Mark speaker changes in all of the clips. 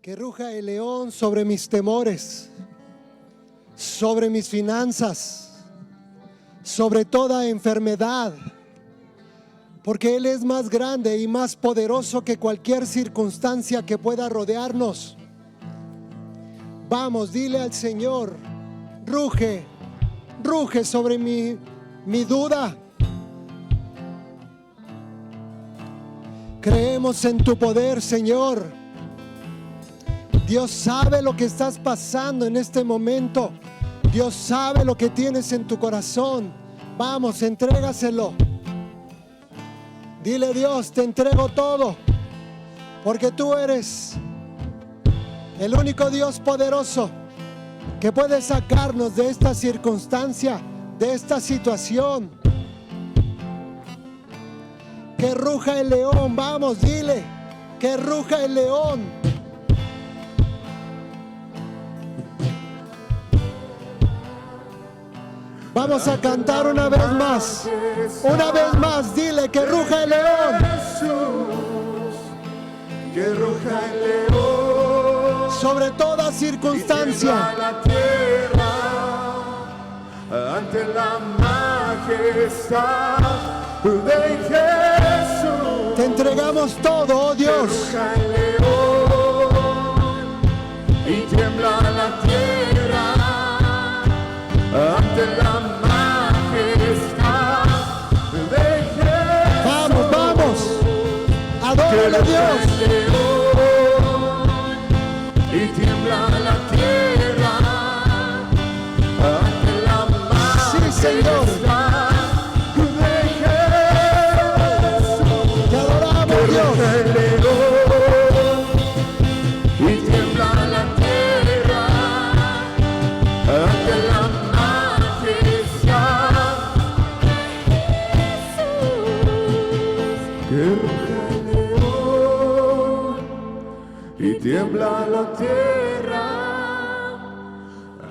Speaker 1: Que ruja el león sobre mis temores, sobre mis finanzas, sobre toda enfermedad, porque Él es más grande y más poderoso que cualquier circunstancia que pueda rodearnos. Vamos, dile al Señor, ruge, ruge sobre mi duda. Creemos en tu poder, Señor. Dios sabe lo que estás pasando en este momento. Dios sabe lo que tienes en tu corazón. Vamos, entrégaselo. Dile: Dios, te entrego todo, porque tú eres el único Dios poderoso que puede sacarnos de esta circunstancia, de esta situación. Que ruja el león. Vamos, dile: que ruja el león. Vamos a cantar una vez más. Una vez más, dile: que ruja el león.
Speaker 2: Jesús, que ruja el león
Speaker 1: sobre toda circunstancia.
Speaker 2: Y la tierra ante la majestad de Jesús.
Speaker 1: Te entregamos todo, oh Dios.
Speaker 2: Que ruja el león y tiembla la tierra ante la majestad de Jesús.
Speaker 1: Vamos, vamos, adórale a Dios.
Speaker 2: Y tiembla la tierra ante la majestad.
Speaker 1: Sí, Señor.
Speaker 2: De Jesús.
Speaker 1: Te adoramos, Dios.
Speaker 2: Y tiembla la tierra ante la y tiembla la tierra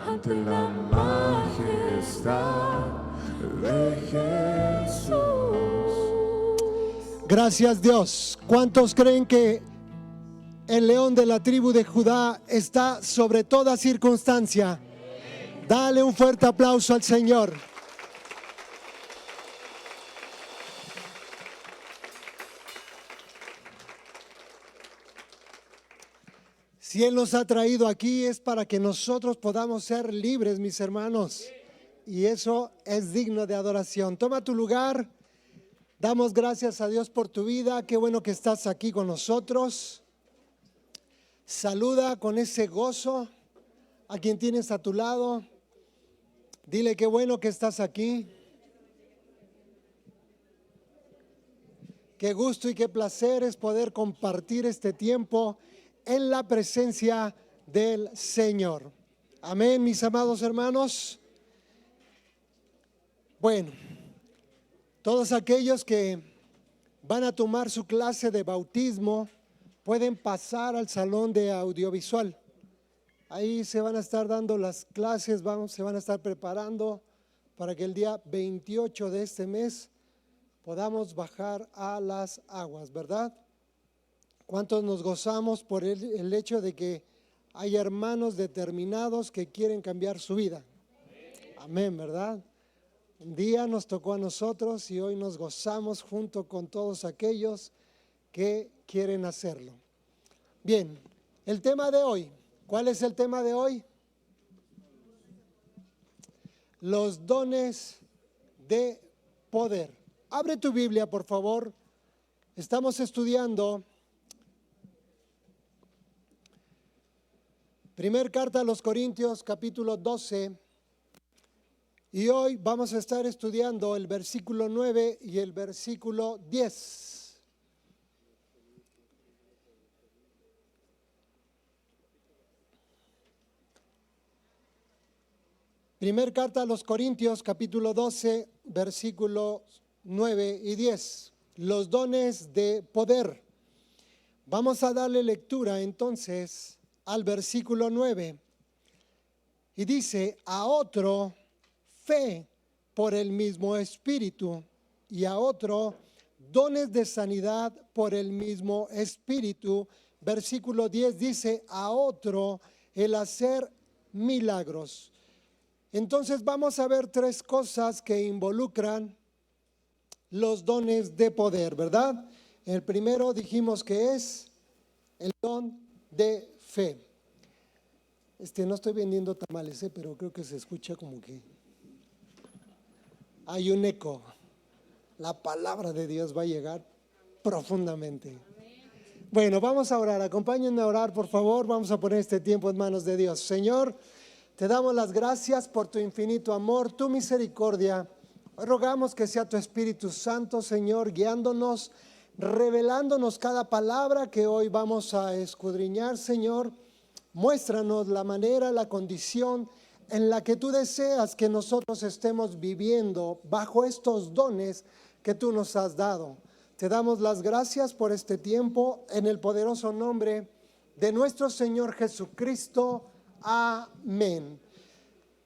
Speaker 2: ante la majestad de Jesús.
Speaker 1: Gracias, Dios. ¿Cuántos creen que el león de la tribu de Judá está sobre toda circunstancia? Dale un fuerte aplauso al Señor. Si Él nos ha traído aquí es para que nosotros podamos ser libres, mis hermanos. Y eso es digno de adoración. Toma tu lugar. Damos gracias a Dios por tu vida. Qué bueno que estás aquí con nosotros. Saluda con ese gozo a quien tienes a tu lado. Dile: qué bueno que estás aquí. Qué gusto y qué placer es poder compartir este tiempo en la presencia del Señor. Amén, mis amados hermanos. Bueno, todos aquellos que van a tomar su clase de bautismo pueden pasar al salón de audiovisual. Ahí se van a estar dando las clases, se van a estar preparando para que el día 28 de este mes podamos bajar a las aguas, ¿verdad? ¿Cuántos nos gozamos por el hecho de que hay hermanos determinados que quieren cambiar su vida? Amén, ¿verdad? Un día nos tocó a nosotros y hoy nos gozamos junto con todos aquellos que quieren hacerlo. Bien, el tema de hoy. ¿Cuál es el tema de hoy? Los dones de poder. Abre tu Biblia, por favor. Estamos estudiando Primer carta a los Corintios, capítulo 12, y hoy vamos a estar estudiando el versículo 9 y el versículo 10. Primer carta a los Corintios, capítulo 12, versículos 9 y 10. Los dones de poder. Vamos a darle lectura entonces al versículo 9, y dice: a otro fe por el mismo Espíritu, y a otro dones de sanidad por el mismo Espíritu, versículo 10 dice, a otro el hacer milagros. Entonces vamos a ver tres cosas que involucran los dones de poder, ¿verdad? El primero dijimos que es el don de fe. No estoy vendiendo tamales, pero creo que se escucha como que hay un eco. La palabra de Dios va a llegar profundamente. Bueno, vamos a orar. Acompáñenme a orar, por favor. Vamos a poner este tiempo en manos de Dios. Señor, te damos las gracias por tu infinito amor, tu misericordia. Hoy rogamos que sea tu Espíritu Santo, Señor, guiándonos, revelándonos cada palabra que hoy vamos a escudriñar, Señor. Muéstranos la manera, la condición en la que tú deseas que nosotros estemos viviendo bajo estos dones que tú nos has dado. Te damos las gracias por este tiempo en el poderoso nombre de nuestro Señor Jesucristo. Amén.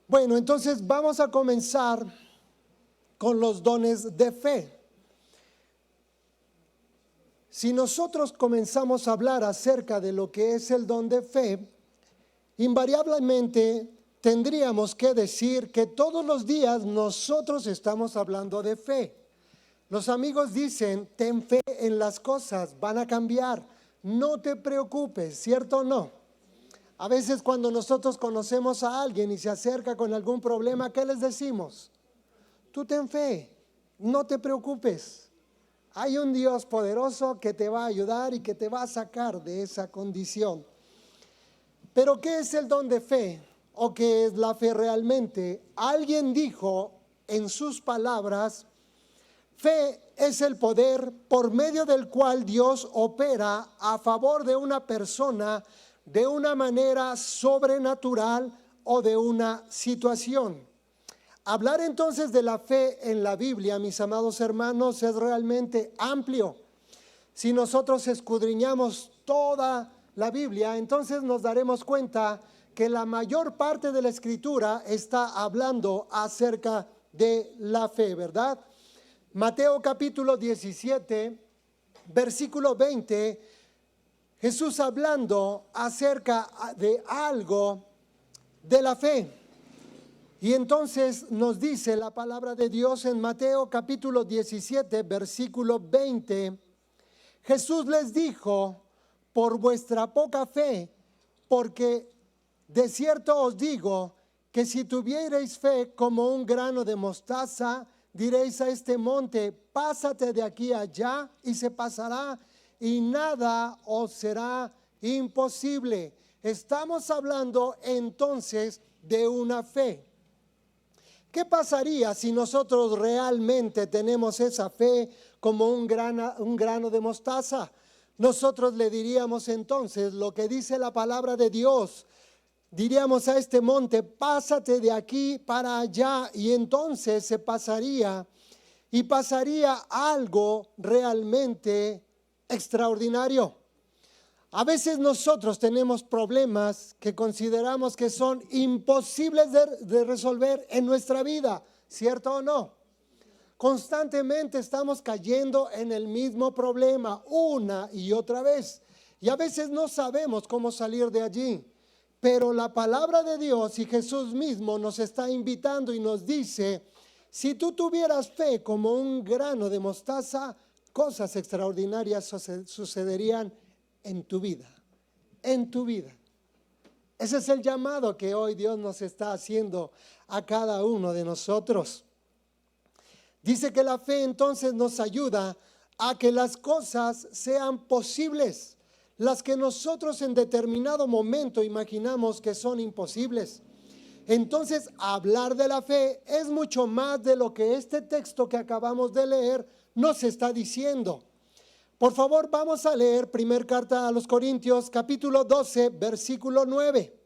Speaker 1: Bueno, entonces vamos a comenzar con los dones de fe. Si nosotros comenzamos a hablar acerca de lo que es el don de fe, invariablemente tendríamos que decir que todos los días nosotros estamos hablando de fe. Los amigos dicen, ten fe en las cosas, van a cambiar, no te preocupes, ¿cierto o no? A veces cuando nosotros conocemos a alguien y se acerca con algún problema, ¿qué les decimos? Tú ten fe, no te preocupes. Hay un Dios poderoso que te va a ayudar y que te va a sacar de esa condición. Pero ¿qué es el don de fe? ¿O qué es la fe realmente? Alguien dijo en sus palabras, fe es el poder por medio del cual Dios opera a favor de una persona de una manera sobrenatural o de una situación. Hablar entonces de la fe en la Biblia, mis amados hermanos, es realmente amplio. Si nosotros escudriñamos toda la Biblia, entonces nos daremos cuenta que la mayor parte de la Escritura está hablando acerca de la fe, ¿verdad? Mateo capítulo 17, versículo 20, Jesús hablando acerca de algo de la fe. Y entonces nos dice la palabra de Dios en Mateo capítulo 17, versículo 20, Jesús les dijo, por vuestra poca fe, porque de cierto os digo que si tuvierais fe como un grano de mostaza, diréis a este monte, pásate de aquí a allá y se pasará y nada os será imposible. Estamos hablando entonces de una fe. ¿Qué pasaría si nosotros realmente tenemos esa fe como un grano de mostaza? Nosotros le diríamos entonces lo que dice la palabra de Dios. Diríamos a este monte, pásate de aquí para allá, y entonces se pasaría y pasaría algo realmente extraordinario. A veces nosotros tenemos problemas que consideramos que son imposibles de resolver en nuestra vida, ¿cierto o no? Constantemente estamos cayendo en el mismo problema una y otra vez, y a veces no sabemos cómo salir de allí. Pero la palabra de Dios y Jesús mismo nos está invitando y nos dice, si tú tuvieras fe como un grano de mostaza, cosas extraordinarias sucederían en tu vida, en tu vida. Ese es el llamado que hoy Dios nos está haciendo a cada uno de nosotros. Dice que la fe entonces nos ayuda a que las cosas sean posibles, las que nosotros en determinado momento imaginamos que son imposibles. Entonces, hablar de la fe es mucho más de lo que este texto que acabamos de leer nos está diciendo. Por favor, vamos a leer primera carta a los Corintios, capítulo 12, versículo 9.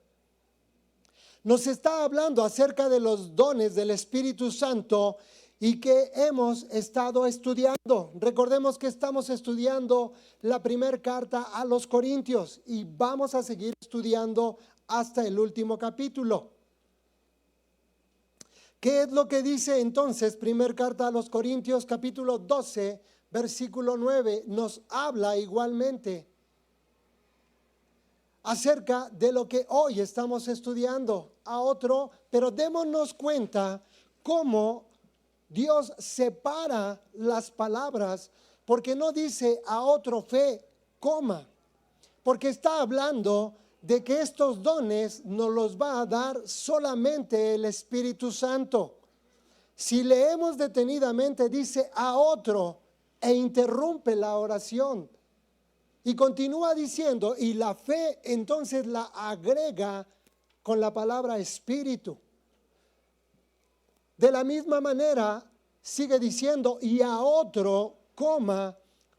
Speaker 1: Nos está hablando acerca de los dones del Espíritu Santo y que hemos estado estudiando. Recordemos que estamos estudiando la primera carta a los Corintios y vamos a seguir estudiando hasta el último capítulo. ¿Qué es lo que dice entonces primera carta a los Corintios, capítulo 12, versículo 9? Nos habla igualmente acerca de lo que hoy estamos estudiando, a otro, pero démonos cuenta cómo Dios separa las palabras, porque no dice a otro fe, coma, porque está hablando de que estos dones nos los va a dar solamente el Espíritu Santo. Si leemos detenidamente, dice a otro e interrumpe la oración. Y continúa diciendo, y la fe entonces la agrega con la palabra espíritu. De la misma manera, sigue diciendo, y a otro, coma,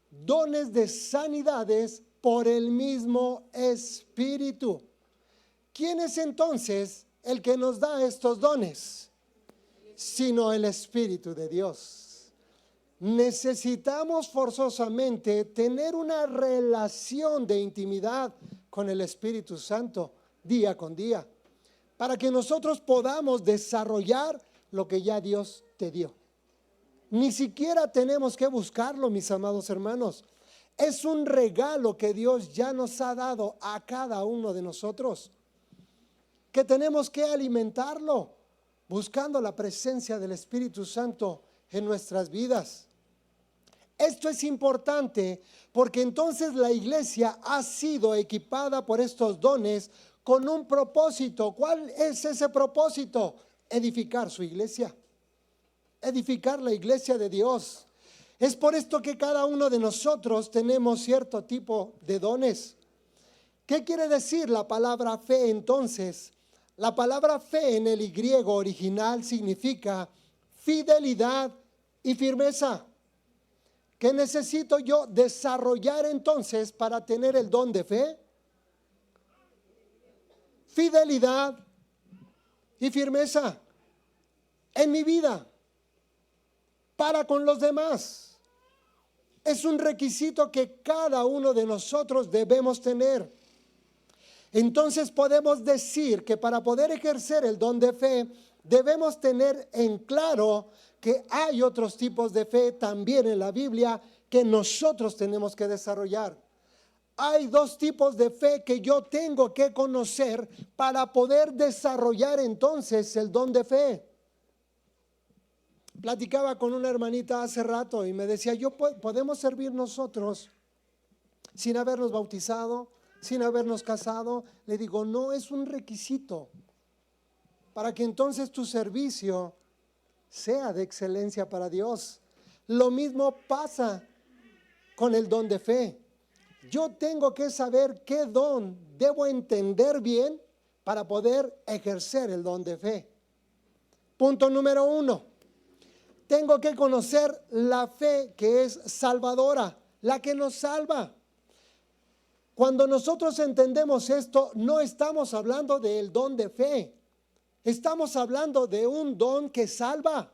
Speaker 1: dones de sanidades por el mismo espíritu. ¿Quién es entonces el que nos da estos dones? Sino el Espíritu de Dios. Necesitamos forzosamente tener una relación de intimidad con el Espíritu Santo día con día, para que nosotros podamos desarrollar lo que ya Dios te dio. Ni siquiera tenemos que buscarlo, mis amados hermanos. Es un regalo que Dios ya nos ha dado a cada uno de nosotros, que tenemos que alimentarlo, buscando la presencia del Espíritu Santo en nuestras vidas. Esto es importante porque entonces la iglesia ha sido equipada por estos dones con un propósito. ¿Cuál es ese propósito? Edificar su iglesia, edificar la iglesia de Dios. Es por esto que cada uno de nosotros tenemos cierto tipo de dones. ¿Qué quiere decir la palabra fe entonces? La palabra fe en el griego original significa fidelidad y firmeza. ¿Qué necesito yo desarrollar entonces para tener el don de fe? Fidelidad y firmeza en mi vida, para con los demás. Es un requisito que cada uno de nosotros debemos tener. Entonces podemos decir que para poder ejercer el don de fe, debemos tener en claro que hay otros tipos de fe también en la Biblia que nosotros tenemos que desarrollar. Hay dos tipos de fe que yo tengo que conocer para poder desarrollar entonces el don de fe. Platicaba con una hermanita hace rato y me decía, ¿podemos servir nosotros sin habernos bautizado, sin habernos casado? Le digo, no, es un requisito para que entonces tu servicio sea de excelencia para Dios. Lo mismo pasa con el don de fe. Yo tengo que saber qué don debo entender bien para poder ejercer el don de fe. Punto número 1. Tengo que conocer la fe que es salvadora, la que nos salva. Cuando nosotros entendemos esto, no estamos hablando del don de fe. Estamos hablando de un don que salva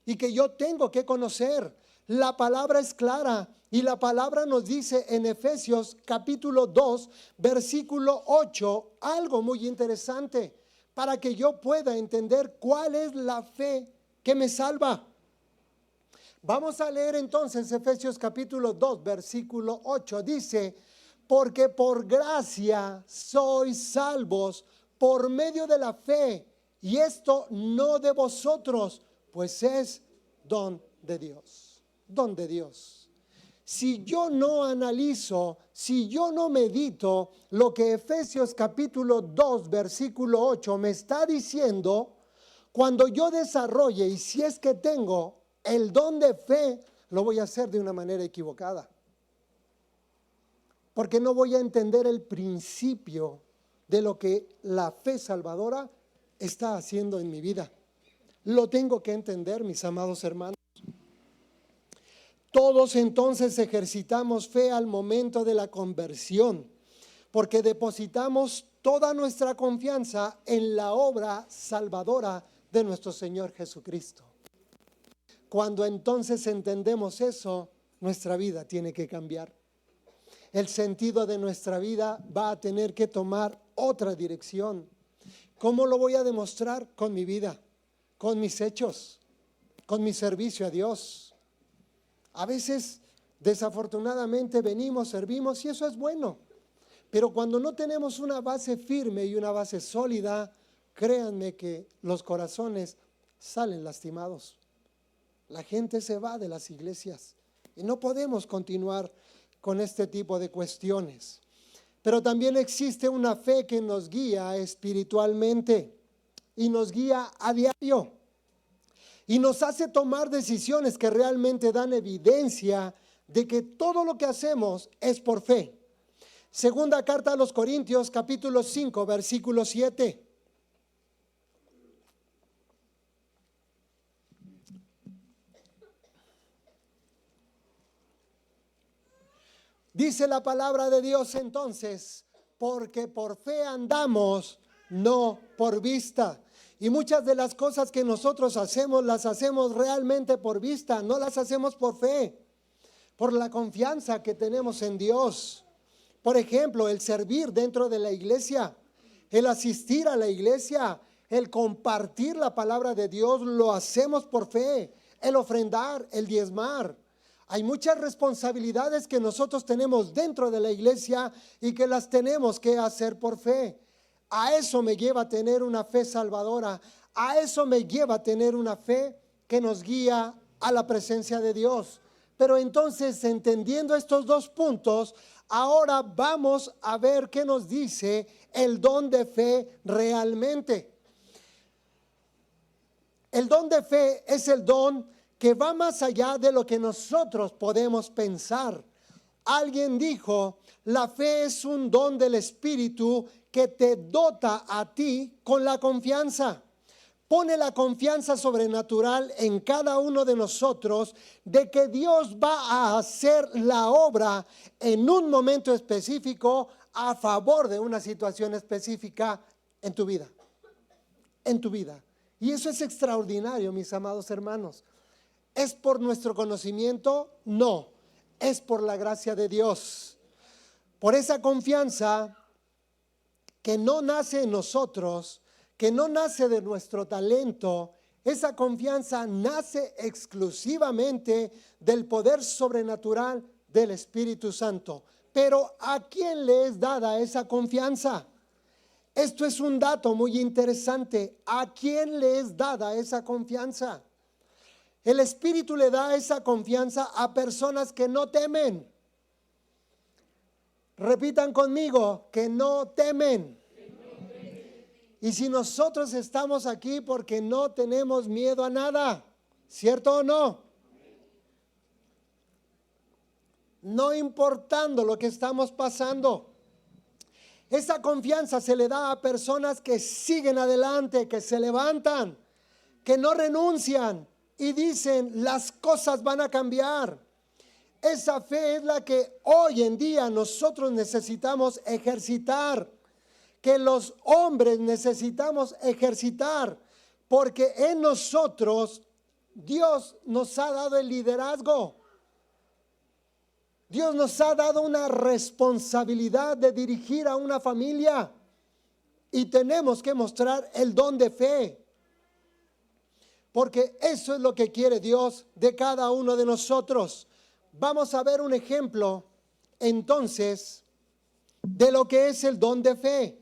Speaker 1: y que yo tengo que conocer. La palabra es clara y la palabra nos dice en Efesios capítulo 2, versículo 8, algo muy interesante para que yo pueda entender cuál es la fe que me salva. Vamos a leer entonces Efesios capítulo 2, versículo 8. Dice, porque por gracia sois salvos por medio de la fe, y esto no de vosotros, pues es don de Dios. Don de Dios. Si yo no analizo, si yo no medito lo que Efesios capítulo 2, versículo 8 me está diciendo, cuando yo desarrolle, y si es que tengo el don de fe, lo voy a hacer de una manera equivocada. Porque no voy a entender el principio de lo que la fe salvadora está haciendo en mi vida. Lo tengo que entender, mis amados hermanos. Todos entonces ejercitamos fe al momento de la conversión, porque depositamos toda nuestra confianza en la obra salvadora de nuestro Señor Jesucristo. Cuando entonces entendemos eso, nuestra vida tiene que cambiar. El sentido de nuestra vida va a tener que tomar otra dirección. ¿Cómo lo voy a demostrar? Con mi vida, con mis hechos, con mi servicio a Dios. A veces, desafortunadamente, venimos, servimos y eso es bueno. Pero cuando no tenemos una base firme y una base sólida, créanme que los corazones salen lastimados. La gente se va de las iglesias y no podemos continuar con este tipo de cuestiones. Pero también existe una fe que nos guía espiritualmente y nos guía a diario y nos hace tomar decisiones que realmente dan evidencia de que todo lo que hacemos es por fe. Segunda carta a los Corintios, capítulo 5, versículo 7. Dice la palabra de Dios entonces, porque por fe andamos, no por vista. Y muchas de las cosas que nosotros hacemos, las hacemos realmente por vista, no las hacemos por fe, por la confianza que tenemos en Dios. Por ejemplo, el servir dentro de la iglesia, el asistir a la iglesia, el compartir la palabra de Dios, lo hacemos por fe, el ofrendar, el diezmar. Hay muchas responsabilidades que nosotros tenemos dentro de la iglesia y que las tenemos que hacer por fe. A eso me lleva a tener una fe salvadora. A eso me lleva a tener una fe que nos guía a la presencia de Dios. Pero entonces, entendiendo estos dos puntos, ahora vamos a ver qué nos dice el don de fe realmente. El don de fe es el don que va más allá de lo que nosotros podemos pensar. Alguien dijo, la fe es un don del Espíritu que te dota a ti con la confianza. Pone la confianza sobrenatural en cada uno de nosotros de que Dios va a hacer la obra en un momento específico a favor de una situación específica en tu vida. En tu vida. Y eso es extraordinario, mis amados hermanos. ¿Es por nuestro conocimiento? No, es por la gracia de Dios. Por esa confianza que no nace en nosotros, que no nace de nuestro talento, esa confianza nace exclusivamente del poder sobrenatural del Espíritu Santo. Pero ¿a quién le es dada esa confianza? Esto es un dato muy interesante. ¿A quién le es dada esa confianza? El Espíritu le da esa confianza a personas que no temen. Repitan conmigo, que no temen. Y si nosotros estamos aquí porque no tenemos miedo a nada, ¿cierto o no? No importando lo que estamos pasando. Esa confianza se le da a personas que siguen adelante, que se levantan, que no renuncian y dicen, las cosas van a cambiar. Esa fe es la que hoy en día nosotros necesitamos ejercitar, que los hombres necesitamos ejercitar, porque en nosotros Dios nos ha dado el liderazgo. Dios nos ha dado una responsabilidad de dirigir a una familia y tenemos que mostrar el don de fe. Porque eso es lo que quiere Dios de cada uno de nosotros. Vamos a ver un ejemplo entonces de lo que es el don de fe.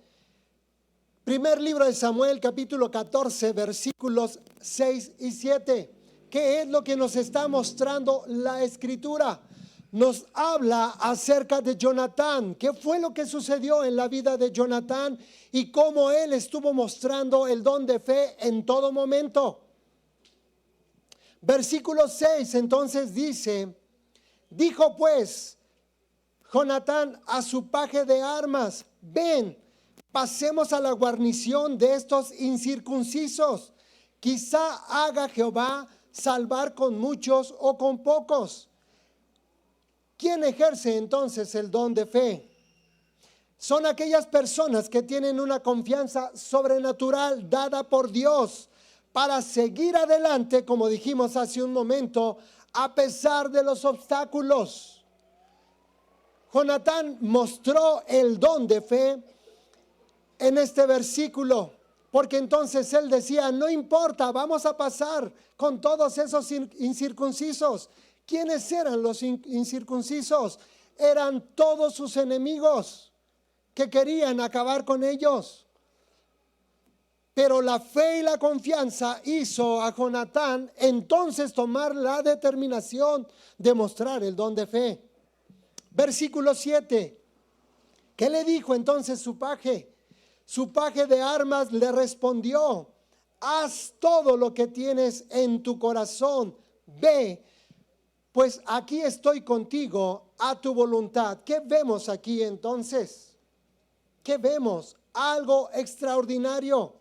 Speaker 1: Primer libro de Samuel, capítulo 14, versículos 6 y 7. ¿Qué es lo que nos está mostrando la Escritura? Nos habla acerca de Jonatán. ¿Qué fue lo que sucedió en la vida de Jonatán y cómo él estuvo mostrando el don de fe en todo momento? Versículo 6 entonces dice, dijo pues Jonatán a su paje de armas, ven, pasemos a la guarnición de estos incircuncisos, quizá haga Jehová salvar con muchos o con pocos. ¿Quién ejerce entonces el don de fe? Son aquellas personas que tienen una confianza sobrenatural dada por Dios para seguir adelante, como dijimos hace un momento, a pesar de los obstáculos. Jonatán mostró el don de fe en este versículo, porque entonces él decía, no importa, vamos a pasar con todos esos incircuncisos. ¿Quiénes eran los incircuncisos? Eran todos sus enemigos. que querían acabar con ellos. Pero la fe y la confianza hizo a Jonatán entonces tomar la determinación de mostrar el don de fe. Versículo 7. ¿Qué le dijo entonces su paje? Su paje de armas le respondió: haz todo lo que tienes en tu corazón, ve, pues aquí estoy contigo a tu voluntad. ¿Qué vemos aquí entonces? ¿Qué vemos? Algo extraordinario.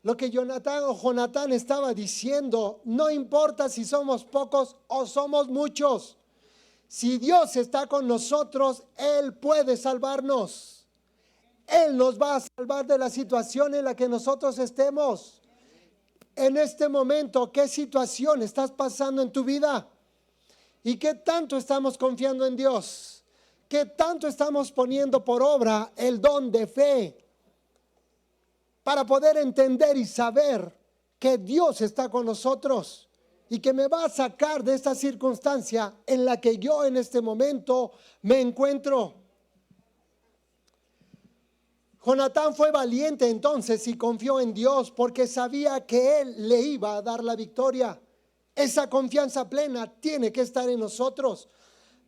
Speaker 1: Lo que Jonatán estaba diciendo: no importa si somos pocos o somos muchos, si Dios está con nosotros, Él puede salvarnos. Él nos va a salvar de la situación en la que nosotros estemos. En este momento, ¿qué situación estás pasando en tu vida? ¿Y qué tanto estamos confiando en Dios? ¿Qué tanto estamos poniendo por obra el don de fe para poder entender y saber que Dios está con nosotros y que me va a sacar de esta circunstancia en la que yo en este momento me encuentro? Jonatán fue valiente entonces y confió en Dios porque sabía que Él le iba a dar la victoria. Esa confianza plena tiene que estar en nosotros.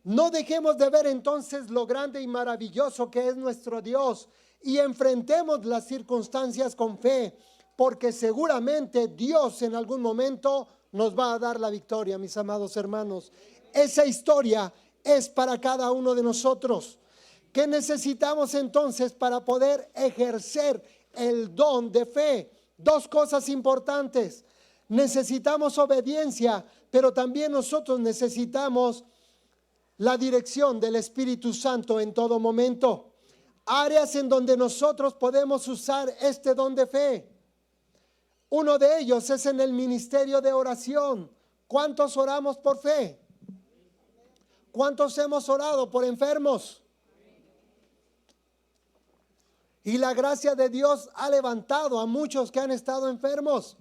Speaker 1: No dejemos de ver entonces lo grande y maravilloso que es nuestro Dios y enfrentemos las circunstancias con fe, porque seguramente Dios en algún momento nos va a dar la victoria, mis amados hermanos. Esa historia es para cada uno de nosotros. ¿Qué necesitamos entonces para poder ejercer el don de fe? Dos cosas importantes. Necesitamos obediencia, pero también nosotros necesitamos la dirección del Espíritu Santo en todo momento. Áreas en donde nosotros podemos usar este don de fe. Uno de ellos es en el ministerio de oración. ¿Cuántos oramos por fe? ¿Cuántos hemos orado por enfermos? Y la gracia de Dios ha levantado a muchos que han estado enfermos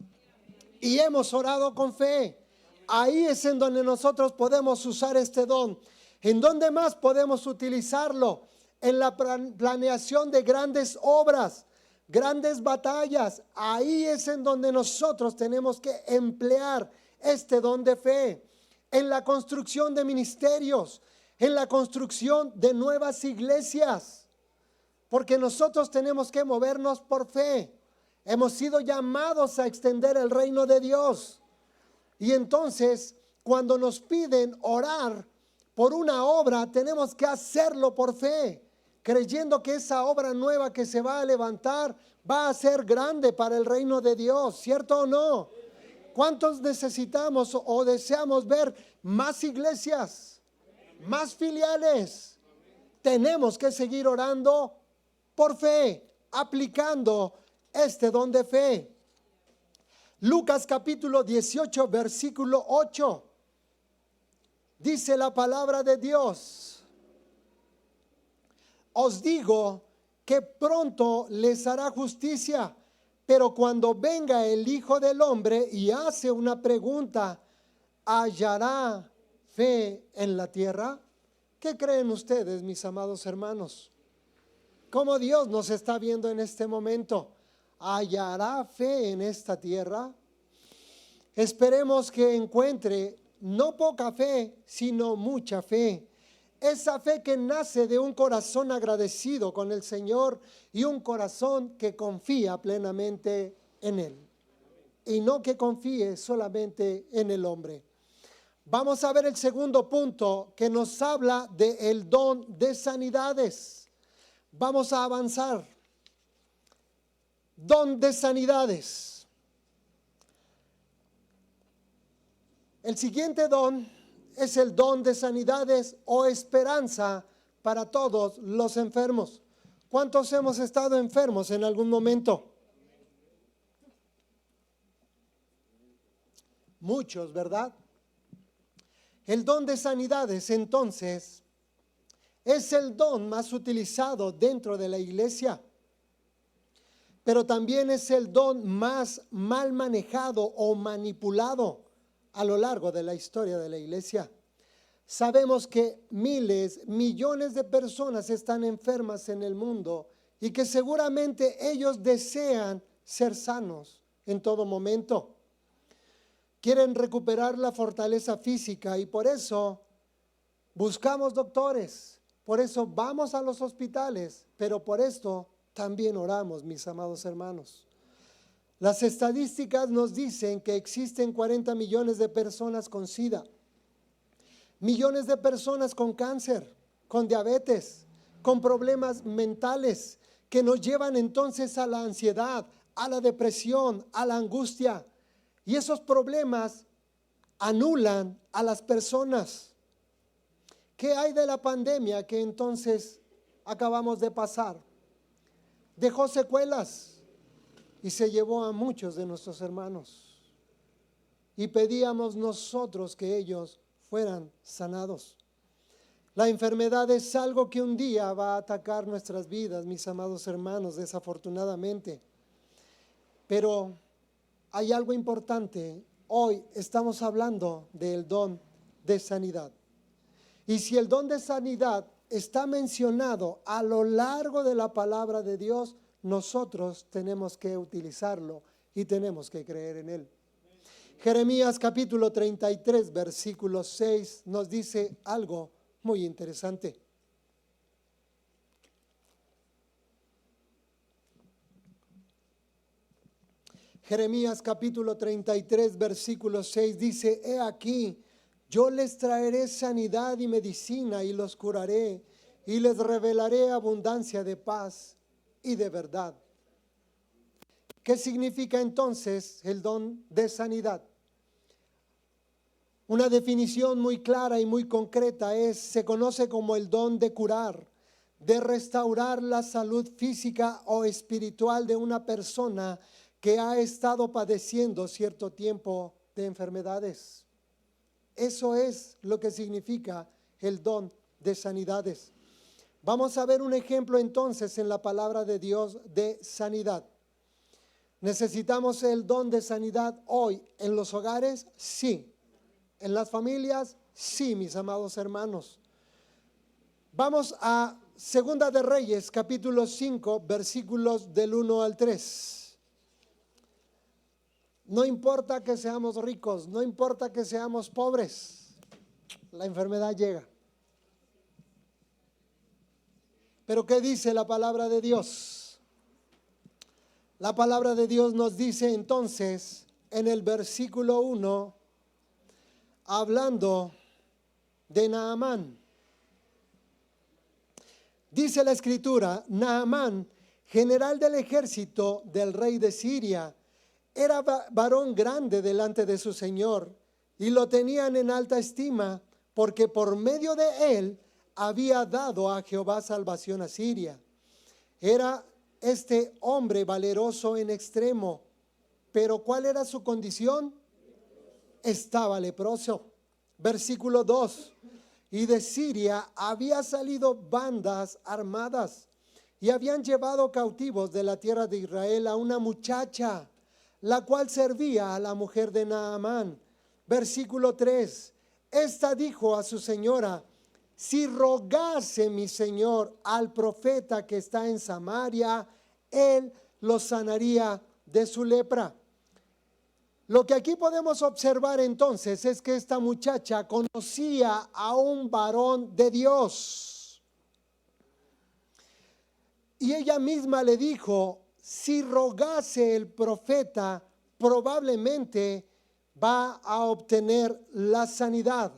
Speaker 1: y hemos orado con fe. Ahí es en donde nosotros podemos usar este don. ¿En dónde más podemos utilizarlo? En la planeación de grandes obras, grandes batallas. Ahí es en donde nosotros tenemos que emplear este don de fe. En la construcción de ministerios, en la construcción de nuevas iglesias. Porque nosotros tenemos que movernos por fe. Hemos sido llamados a extender el reino de Dios. Y entonces, cuando nos piden orar por una obra, tenemos que hacerlo por fe, creyendo que esa obra nueva que se va a levantar va a ser grande para el reino de Dios, ¿cierto o no? ¿Cuántos necesitamos o deseamos ver más iglesias, más filiales? Tenemos que seguir orando por fe, aplicando este don de fe. Lucas capítulo 18, versículo 8. Dice la palabra de Dios: os digo que pronto les hará justicia, pero cuando venga el Hijo del Hombre y hace una pregunta, ¿hallará fe en la tierra? ¿Qué creen ustedes, mis amados hermanos? ¿Cómo Dios nos está viendo en este momento? ¿Hallará fe en esta tierra? Esperemos que encuentre no poca fe, sino mucha fe. Esa fe que nace de un corazón agradecido con el Señor y un corazón que confía plenamente en Él. Y no que confíe solamente en el hombre. Vamos a ver el segundo punto que nos habla del don de sanidades. Vamos a avanzar. Don de sanidades. El siguiente don es el don de sanidades o esperanza para todos los enfermos. ¿Cuántos hemos estado enfermos en algún momento? Muchos, ¿verdad? El don de sanidades, entonces, es el don más utilizado dentro de la iglesia, pero también es el don más mal manejado o manipulado a lo largo de la historia de la iglesia. sabemos que miles, millones de personas están enfermas en el mundo y que seguramente ellos desean ser sanos en todo momento. Quieren recuperar la fortaleza física y por eso buscamos doctores, por eso vamos a los hospitales, pero por esto también oramos, mis amados hermanos. Las estadísticas nos dicen que existen 40 millones de personas con SIDA, millones de personas con cáncer, con diabetes, con problemas mentales que nos llevan entonces a la ansiedad, a la depresión, a la angustia. Y esos problemas anulan a las personas. ¿Qué hay de la pandemia que entonces acabamos de pasar? Dejó secuelas y se llevó a muchos de nuestros hermanos. Y pedíamos nosotros que ellos fueran sanados. La enfermedad es algo que un día va a atacar nuestras vidas, mis amados hermanos, desafortunadamente. Pero hay algo importante. Hoy estamos hablando del don de sanidad. Y si el don de sanidad está mencionado a lo largo de la palabra de Dios, nosotros tenemos que utilizarlo y tenemos que creer en él. Jeremías capítulo 33, versículo 6 nos dice algo muy interesante. Jeremías capítulo 33, versículo 6 dice: He aquí, yo les traeré sanidad y medicina y los curaré y les revelaré abundancia de paz y de verdad. ¿Qué significa entonces el don de sanidad? Una definición muy clara y muy concreta se conoce como el don de curar, de restaurar la salud física o espiritual de una persona que ha estado padeciendo cierto tiempo de enfermedades. Eso es lo que significa el don de sanidades. Vamos a ver un ejemplo entonces en la palabra de Dios de sanidad. ¿Necesitamos el don de sanidad hoy en los hogares? Sí. ¿En las familias? Sí, mis amados hermanos. Vamos a Segunda de Reyes, capítulo 5, versículos del 1 al 3. No importa que seamos ricos, no importa que seamos pobres, la enfermedad llega. Pero ¿qué dice la palabra de Dios? La palabra de Dios nos dice entonces en el versículo 1, hablando de Naamán. Dice la escritura: Naamán, general del ejército del rey de Siria, era varón grande delante de su señor y lo tenían en alta estima porque por medio de él había dado a Jehová salvación a Siria. Era este hombre valeroso en extremo, pero ¿cuál era su condición? Estaba leproso. Versículo 2: y de Siria había salido bandas armadas y habían llevado cautivos de la tierra de Israel a una muchacha, la cual servía a la mujer de Naamán. Versículo 3: esta dijo a su señora: si rogase mi señor al profeta que está en Samaria, él lo sanaría de su lepra. Lo que aquí podemos observar entonces es que esta muchacha conocía a un varón de Dios. Y ella misma le dijo: si rogase el profeta, probablemente va a obtener la sanidad.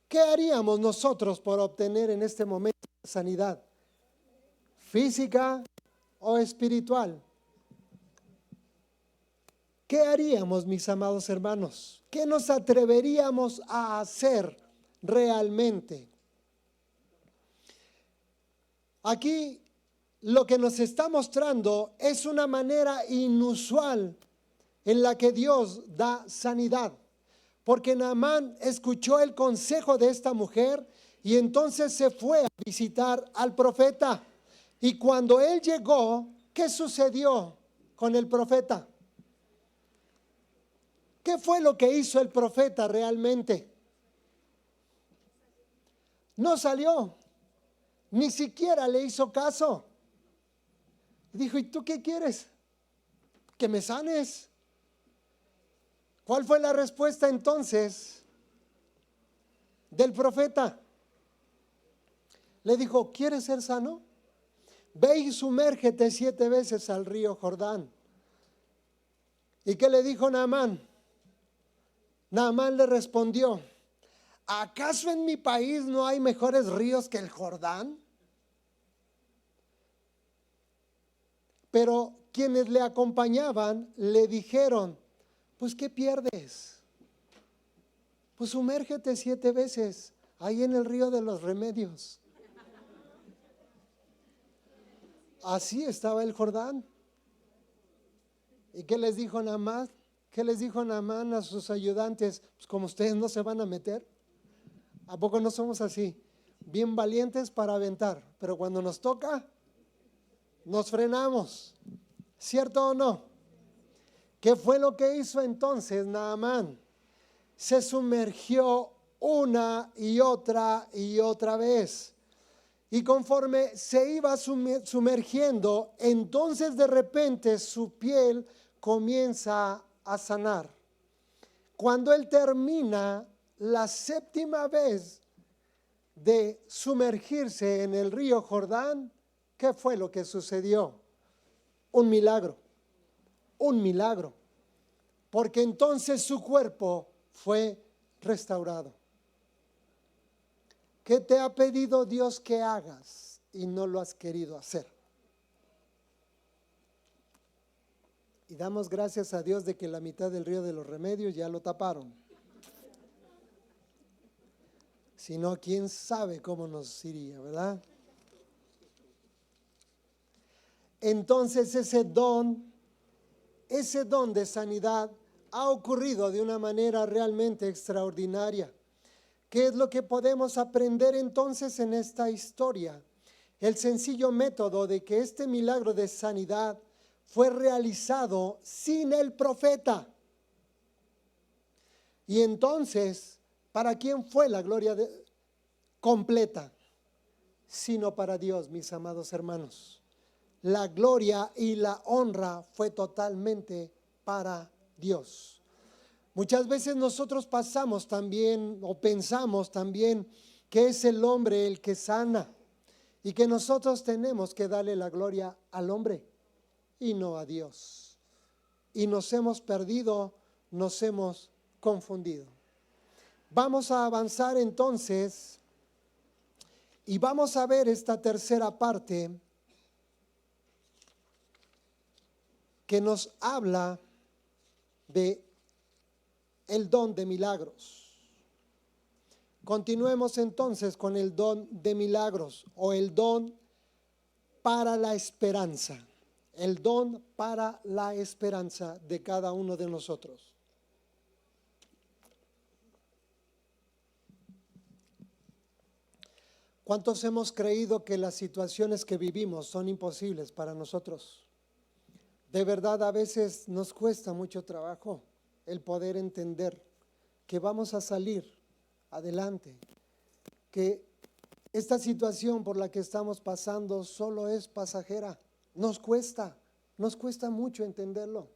Speaker 1: ¿Qué haríamos nosotros por obtener en este momento la sanidad? ¿Física o espiritual? ¿Qué haríamos, mis amados hermanos? ¿Qué nos atreveríamos a hacer realmente? Aquí lo que nos está mostrando es una manera inusual en la que Dios da sanidad. Porque Naamán escuchó el consejo de esta mujer y entonces se fue a visitar al profeta. Y cuando él llegó, ¿qué sucedió con el profeta? ¿Qué fue lo que hizo el profeta realmente? No salió, ni siquiera le hizo caso. Dijo, ¿y tú qué quieres? Que me sanes. ¿Cuál fue la respuesta entonces del profeta? Le dijo, ¿quieres ser sano? Ve y sumérgete 7 veces al río Jordán. ¿Y qué le dijo Naamán? Naamán le respondió, ¿acaso en mi país no hay mejores ríos que el Jordán? Pero quienes le acompañaban le dijeron, pues ¿qué pierdes? Pues sumérgete 7 veces ahí en el río de los remedios. Así estaba el Jordán. ¿Y qué les dijo Naamán? ¿Qué les dijo Naamán a sus ayudantes? Pues como ustedes no se van a meter. ¿A poco no somos así? Bien valientes para aventar, pero cuando nos toca, nos frenamos. ¿Cierto o no? ¿Qué fue lo que hizo entonces Naamán? Se sumergió una y otra vez. Y conforme se iba sumergiendo, entonces de repente su piel comienza a sanar. Cuando él termina la 7ª vez de sumergirse en el río Jordán, ¿qué fue lo que sucedió? Un milagro, porque entonces su cuerpo fue restaurado. ¿Qué te ha pedido Dios que hagas y no lo has querido hacer? Y damos gracias a Dios de que la mitad del río de los remedios ya lo taparon. Si no, quién sabe cómo nos iría, ¿verdad? Entonces ese don de sanidad ha ocurrido de una manera realmente extraordinaria. ¿Qué es lo que podemos aprender entonces en esta historia? El sencillo método de que este milagro de sanidad fue realizado sin el profeta. Y entonces, ¿para quién fue la gloria completa? Sino para Dios, mis amados hermanos. La gloria y la honra fue totalmente para Dios. Muchas veces nosotros pasamos también o pensamos también que es el hombre el que sana y que nosotros tenemos que darle la gloria al hombre y no a Dios. Y nos hemos perdido, nos hemos confundido. Vamos a avanzar entonces y vamos a ver esta tercera parte que nos habla de el don de milagros. Continuemos entonces con el don de milagros o el don para la esperanza. El don para la esperanza de cada uno de nosotros. ¿Cuántos hemos creído que las situaciones que vivimos son imposibles para nosotros? De verdad, a veces nos cuesta mucho trabajo el poder entender que vamos a salir adelante, que esta situación por la que estamos pasando solo es pasajera. Nos cuesta mucho entenderlo.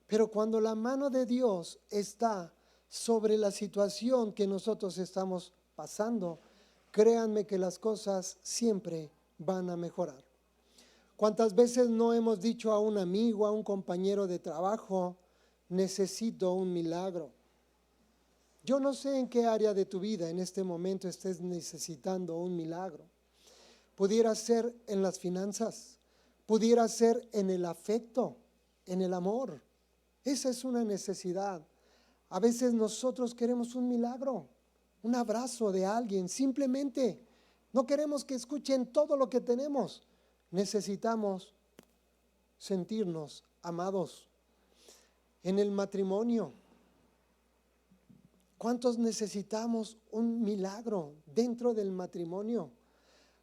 Speaker 1: Pero cuando la mano de Dios está sobre la situación que nosotros estamos pasando, créanme que las cosas siempre van a mejorar. ¿Cuántas veces no hemos dicho a un amigo, a un compañero de trabajo, necesito un milagro? Yo no sé en qué área de tu vida en este momento estés necesitando un milagro. Pudiera ser en las finanzas, pudiera ser en el afecto, en el amor. Esa es una necesidad. A veces nosotros queremos un milagro, un abrazo de alguien, simplemente. No queremos que escuchen todo lo que tenemos. Necesitamos sentirnos amados. En el matrimonio, ¿cuántos necesitamos un milagro dentro del matrimonio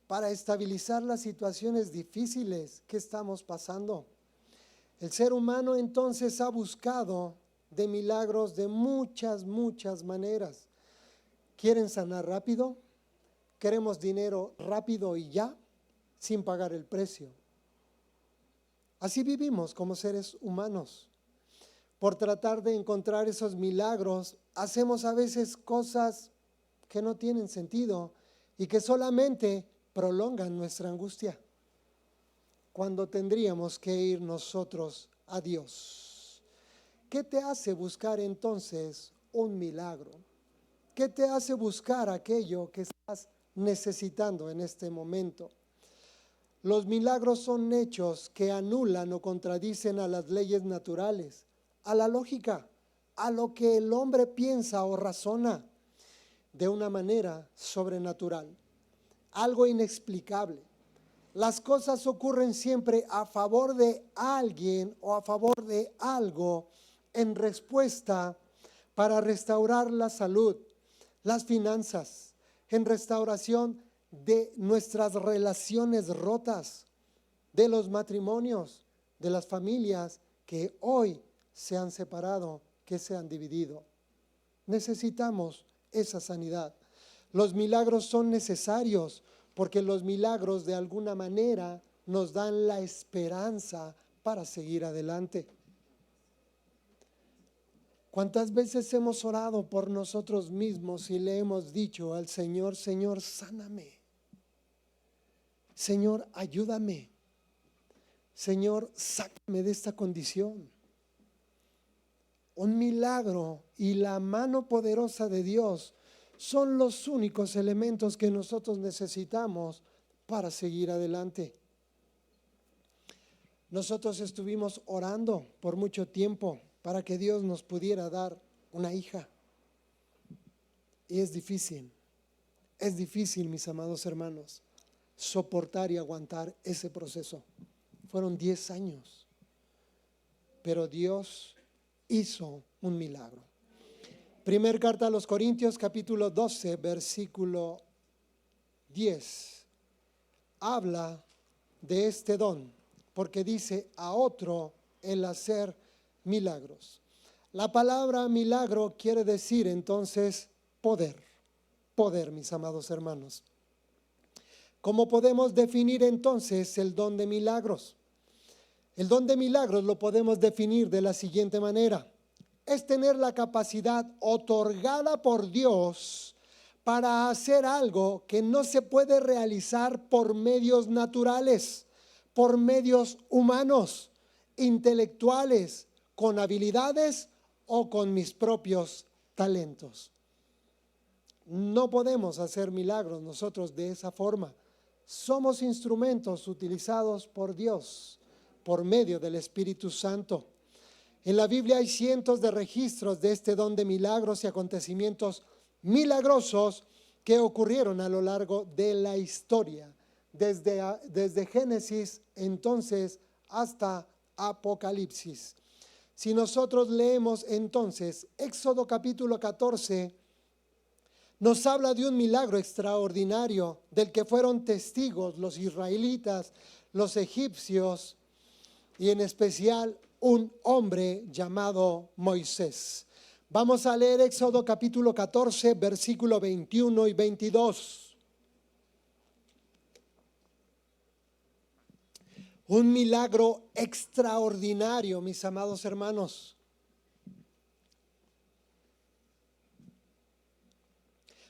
Speaker 1: para estabilizar las situaciones difíciles que estamos pasando? El ser humano entonces ha buscado de milagros de muchas maneras. ¿Quieren sanar rápido? queremos dinero rápido y ya, sin pagar el precio. Así vivimos como seres humanos. Por tratar de encontrar esos milagros, hacemos a veces cosas que no tienen sentido y que solamente prolongan nuestra angustia, cuando tendríamos que ir nosotros a Dios. ¿Qué te hace buscar entonces un milagro? ¿Qué te hace buscar aquello que estás necesitando en este momento? Los milagros son hechos que anulan o contradicen a las leyes naturales, a la lógica, a lo que el hombre piensa o razona de una manera sobrenatural, algo inexplicable. Las cosas ocurren siempre a favor de alguien o a favor de algo en respuesta para restaurar la salud, las finanzas, en restauración de nuestras relaciones rotas, de los matrimonios, de las familias que hoy se han separado, que se han dividido. Necesitamos esa sanidad. Los milagros son necesarios porque los milagros de alguna manera nos dan la esperanza para seguir adelante. ¿Cuántas veces hemos orado por nosotros mismos y le hemos dicho al Señor, Señor, sáname? Señor, ayúdame. Señor, sácame de esta condición. Un milagro y la mano poderosa de Dios son los únicos elementos que nosotros necesitamos para seguir adelante. Nosotros estuvimos orando por mucho tiempo para que Dios nos pudiera dar una hija. Y es difícil, mis amados hermanos, soportar y aguantar ese proceso. Fueron 10 años, pero Dios hizo un milagro. Primer carta a los Corintios, capítulo 12, versículo 10. Habla de este don, porque dice a otro el hacer milagros. La palabra milagro quiere decir entonces poder, mis amados hermanos. ¿Cómo podemos definir entonces el don de milagros? El don de milagros lo podemos definir de la siguiente manera. Es tener la capacidad otorgada por Dios para hacer algo que no se puede realizar por medios naturales, por medios humanos, intelectuales, con habilidades o con mis propios talentos. No podemos hacer milagros nosotros de esa forma. Somos instrumentos utilizados por Dios por medio del Espíritu Santo. En la Biblia hay cientos de registros de este don de milagros y acontecimientos milagrosos que ocurrieron a lo largo de la historia, desde Génesis entonces hasta Apocalipsis. Si nosotros leemos entonces Éxodo capítulo 14, nos habla de un milagro extraordinario del que fueron testigos los israelitas, los egipcios y en especial un hombre llamado Moisés. Vamos a leer Éxodo capítulo 14, versículo 21 y 22. Un milagro extraordinario, mis amados hermanos.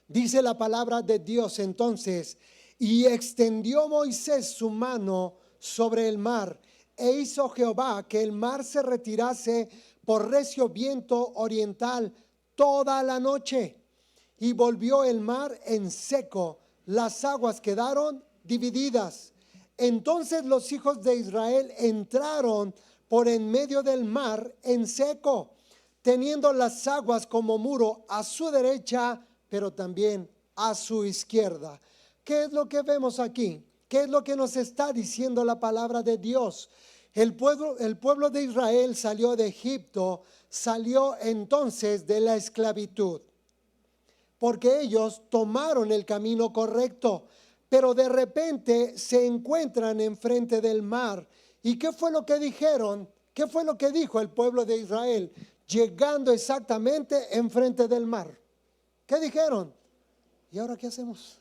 Speaker 1: Dice la palabra de Dios entonces, y extendió Moisés su mano sobre el mar, e hizo Jehová que el mar se retirase por recio viento oriental toda la noche, y volvió el mar en seco, las aguas quedaron divididas. Entonces los hijos de Israel entraron por en medio del mar en seco, teniendo las aguas como muro a su derecha, pero también a su izquierda. ¿Qué es lo que vemos aquí? ¿Qué es lo que nos está diciendo la palabra de Dios? El pueblo de Israel salió de Egipto, salió entonces de la esclavitud, porque ellos tomaron el camino correcto, pero de repente se encuentran enfrente del mar. ¿Y qué fue lo que dijeron? ¿Qué fue lo que dijo el pueblo de Israel? Llegando exactamente enfrente del mar. ¿Qué dijeron? ¿Y ahora qué hacemos?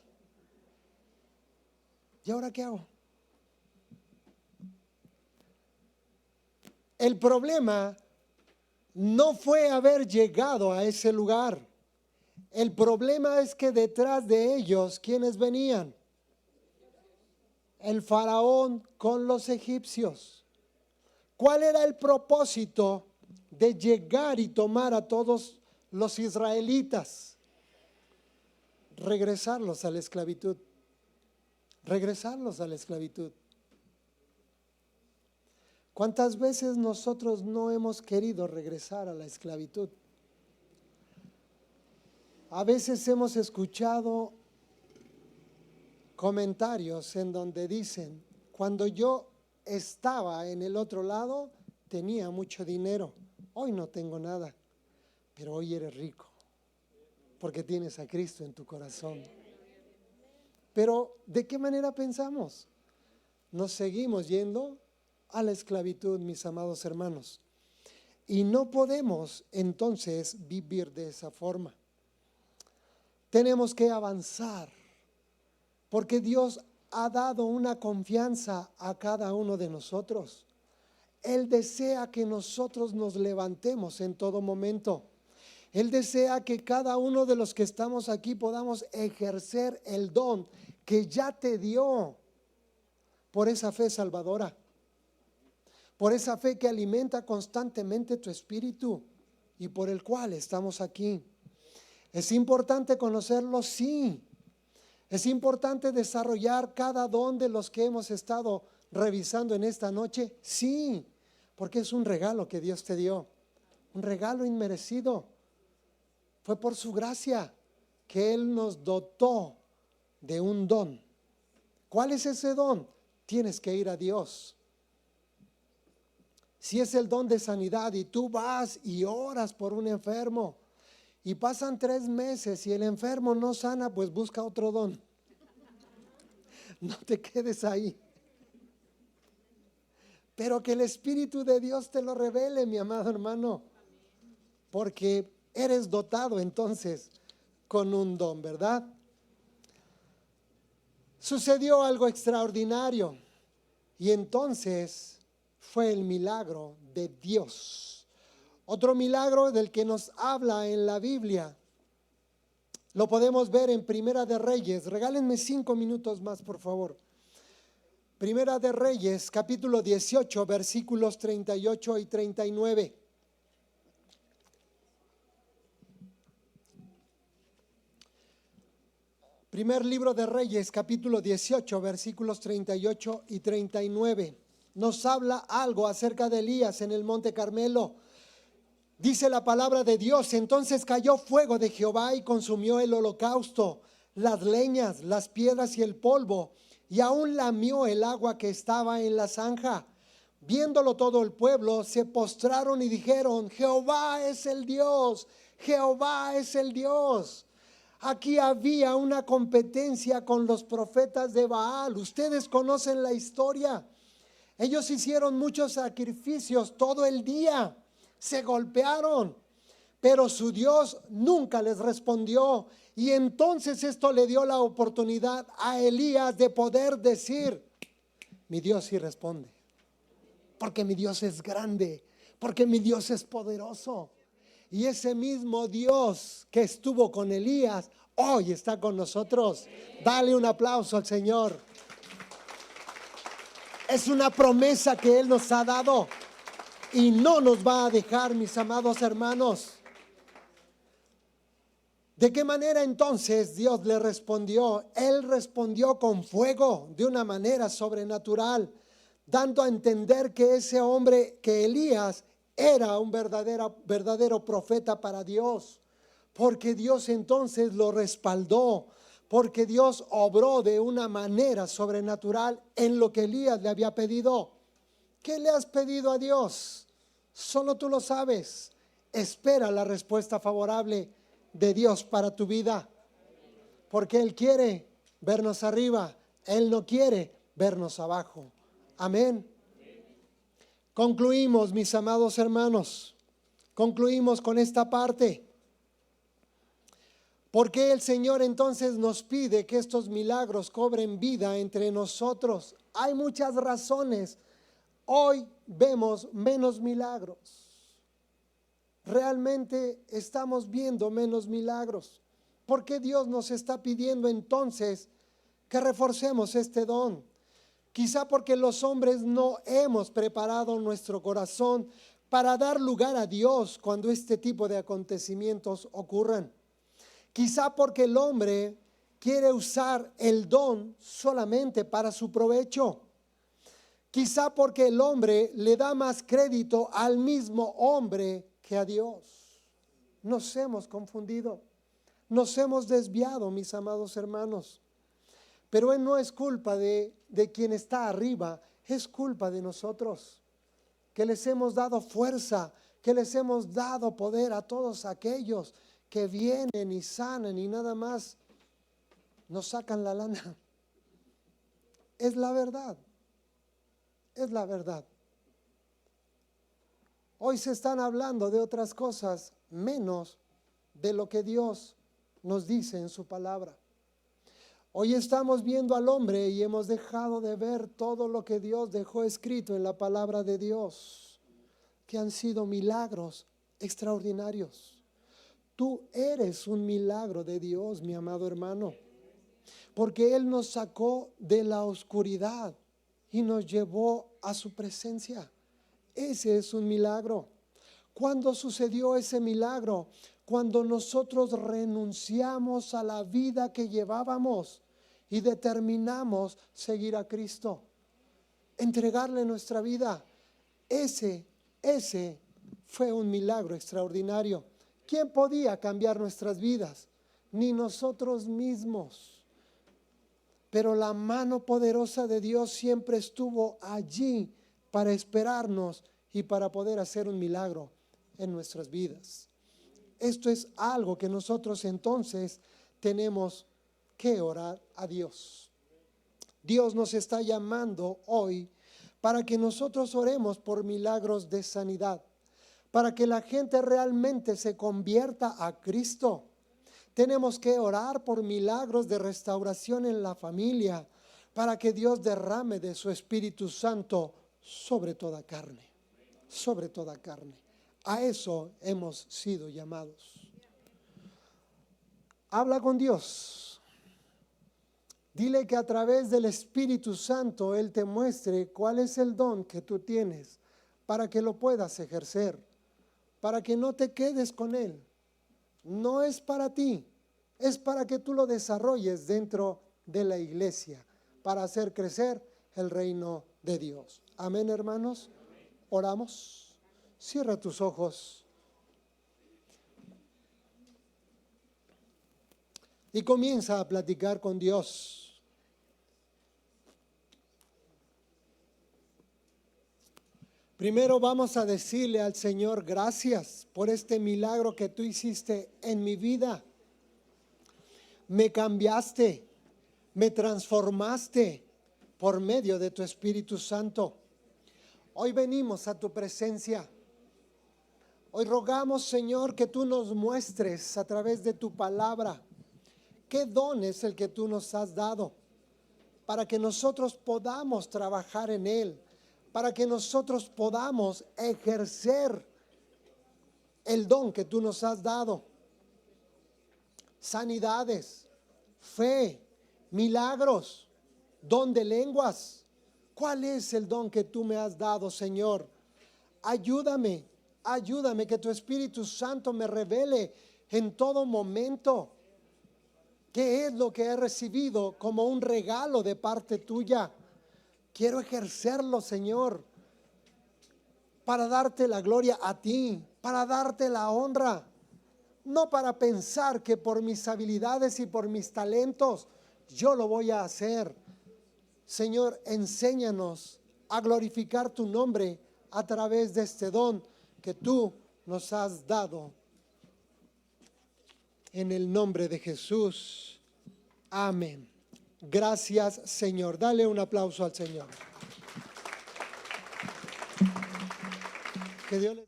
Speaker 1: ¿Y ahora qué hago? El problema no fue haber llegado a ese lugar. El problema es que detrás de ellos, ¿quiénes venían? El faraón con los egipcios. ¿Cuál era el propósito de llegar y tomar a todos los israelitas? Regresarlos a la esclavitud. Regresarlos a la esclavitud. ¿Cuántas veces nosotros no hemos querido regresar a la esclavitud? A veces hemos escuchado comentarios en donde dicen, cuando yo estaba en el otro lado, tenía mucho dinero. Hoy no tengo nada, pero hoy eres rico, porque tienes a Cristo en tu corazón. Pero, ¿de qué manera pensamos? Nos seguimos yendo a la esclavitud, mis amados hermanos. Y no podemos entonces vivir de esa forma. Tenemos que avanzar, porque Dios ha dado una confianza a cada uno de nosotros. Él desea que nosotros nos levantemos en todo momento. Él desea que cada uno de los que estamos aquí podamos ejercer el don que ya te dio por esa fe salvadora, por esa fe que alimenta constantemente tu espíritu y por el cual estamos aquí. ¿Es importante conocerlo? Sí. ¿Es importante desarrollar cada don de los que hemos estado revisando en esta noche? Sí, porque es un regalo que Dios te dio, un regalo inmerecido. Fue por su gracia que Él nos dotó de un don. ¿Cuál es ese don? Tienes que ir a Dios. Si es el don de sanidad y tú vas y oras por un enfermo y pasan 3 meses y el enfermo no sana, pues busca otro don. No te quedes ahí. Pero que el Espíritu de Dios te lo revele, mi amado hermano, porque eres dotado entonces con un don, ¿verdad? Sucedió algo extraordinario y entonces fue el milagro de Dios. Otro milagro del que nos habla en la Biblia lo podemos ver en Primera de Reyes. Regálenme 5 minutos más, por favor. Primera de Reyes, capítulo 18, versículos 38 y 39. Primer libro de Reyes, capítulo 18, versículos 38 y 39. Nos habla algo acerca de Elías en el monte Carmelo. Dice la palabra de Dios: entonces cayó fuego de Jehová y consumió el holocausto, las leñas, las piedras y el polvo, y aún lamió el agua que estaba en la zanja. Viéndolo todo el pueblo, se postraron y dijeron: Jehová es el Dios, Jehová es el Dios. Aquí había una competencia con los profetas de Baal. Ustedes conocen la historia. Ellos hicieron muchos sacrificios todo el día. Se golpearon, pero su Dios nunca les respondió. Y entonces esto le dio la oportunidad a Elías de poder decir: mi Dios sí responde, porque mi Dios es grande, porque mi Dios es poderoso. Y ese mismo Dios que estuvo con Elías hoy está con nosotros. Dale un aplauso al Señor. Es una promesa que Él nos ha dado y no nos va a dejar, mis amados hermanos. ¿De qué manera entonces Dios le respondió? Él respondió con fuego, de una manera sobrenatural, dando a entender que ese hombre, que Elías, era un verdadero profeta para Dios, porque Dios entonces lo respaldó, porque Dios obró de una manera sobrenatural en lo que Elías le había pedido. ¿Qué le has pedido a Dios? Solo tú lo sabes. Espera la respuesta favorable de Dios para tu vida, porque Él quiere vernos arriba, Él no quiere vernos abajo. Amén. Concluimos, mis amados hermanos, concluimos con esta parte. ¿Por qué el Señor entonces nos pide que estos milagros cobren vida entre nosotros? Hay muchas razones. Hoy vemos menos milagros. Realmente estamos viendo menos milagros. ¿Por qué Dios nos está pidiendo entonces que reforcemos este don? Quizá porque los hombres no hemos preparado nuestro corazón para dar lugar a Dios cuando este tipo de acontecimientos ocurran. Quizá porque el hombre quiere usar el don solamente para su provecho. Quizá porque el hombre le da más crédito al mismo hombre que a Dios. Nos hemos confundido, nos hemos desviado, mis amados hermanos. Pero no es culpa de quien está arriba, es culpa de nosotros, que les hemos dado fuerza, que les hemos dado poder a todos aquellos que vienen y sanan y nada más nos sacan la lana. Es la verdad, es la verdad. Hoy se están hablando de otras cosas menos de lo que Dios nos dice en su palabra. Hoy estamos viendo al hombre y hemos dejado de ver todo lo que Dios dejó escrito en la palabra de Dios, que han sido milagros extraordinarios. Tú eres un milagro de Dios, mi amado hermano, porque Él nos sacó de la oscuridad y nos llevó a su presencia. Ese es un milagro. ¿Cuándo sucedió ese milagro? Cuando nosotros renunciamos a la vida que llevábamos y determinamos seguir a Cristo, entregarle nuestra vida. Ese fue un milagro extraordinario. ¿Quién podía cambiar nuestras vidas? Ni nosotros mismos. Pero la mano poderosa de Dios siempre estuvo allí para esperarnos y para poder hacer un milagro en nuestras vidas. Esto es algo que nosotros entonces tenemos que orar a Dios. Dios nos está llamando hoy para que nosotros oremos por milagros de sanidad, para que la gente realmente se convierta a Cristo. Tenemos que orar por milagros de restauración en la familia, para que Dios derrame de su Espíritu Santo sobre toda carne, sobre toda carne. A eso hemos sido llamados. Habla con Dios. Dile que a través del Espíritu Santo Él te muestre cuál es el don que tú tienes para que lo puedas ejercer, para que no te quedes con Él. No es para ti, es para que tú lo desarrolles dentro de la iglesia, para hacer crecer el reino de Dios. Amén, hermanos. Oramos. Cierra tus ojos y comienza a platicar con Dios. Primero vamos a decirle al Señor gracias por este milagro que tú hiciste en mi vida. Me cambiaste, me transformaste por medio de tu Espíritu Santo. Hoy venimos a tu presencia. Hoy rogamos, Señor, que tú nos muestres a través de tu palabra qué don es el que tú nos has dado, para que nosotros podamos trabajar en él, para que nosotros podamos ejercer el don que tú nos has dado. Sanidades, fe, milagros, don de lenguas. ¿Cuál es el don que tú me has dado, Señor? Ayúdame que tu Espíritu Santo me revele en todo momento qué es lo que he recibido como un regalo de parte tuya. Quiero ejercerlo, Señor, para darte la gloria a ti, para darte la honra, no para pensar que por mis habilidades y por mis talentos yo lo voy a hacer. Señor, enséñanos a glorificar tu nombre a través de este don que tú nos has dado. En el nombre de Jesús. Amén. Gracias, Señor. Dale un aplauso al Señor. Que Dios les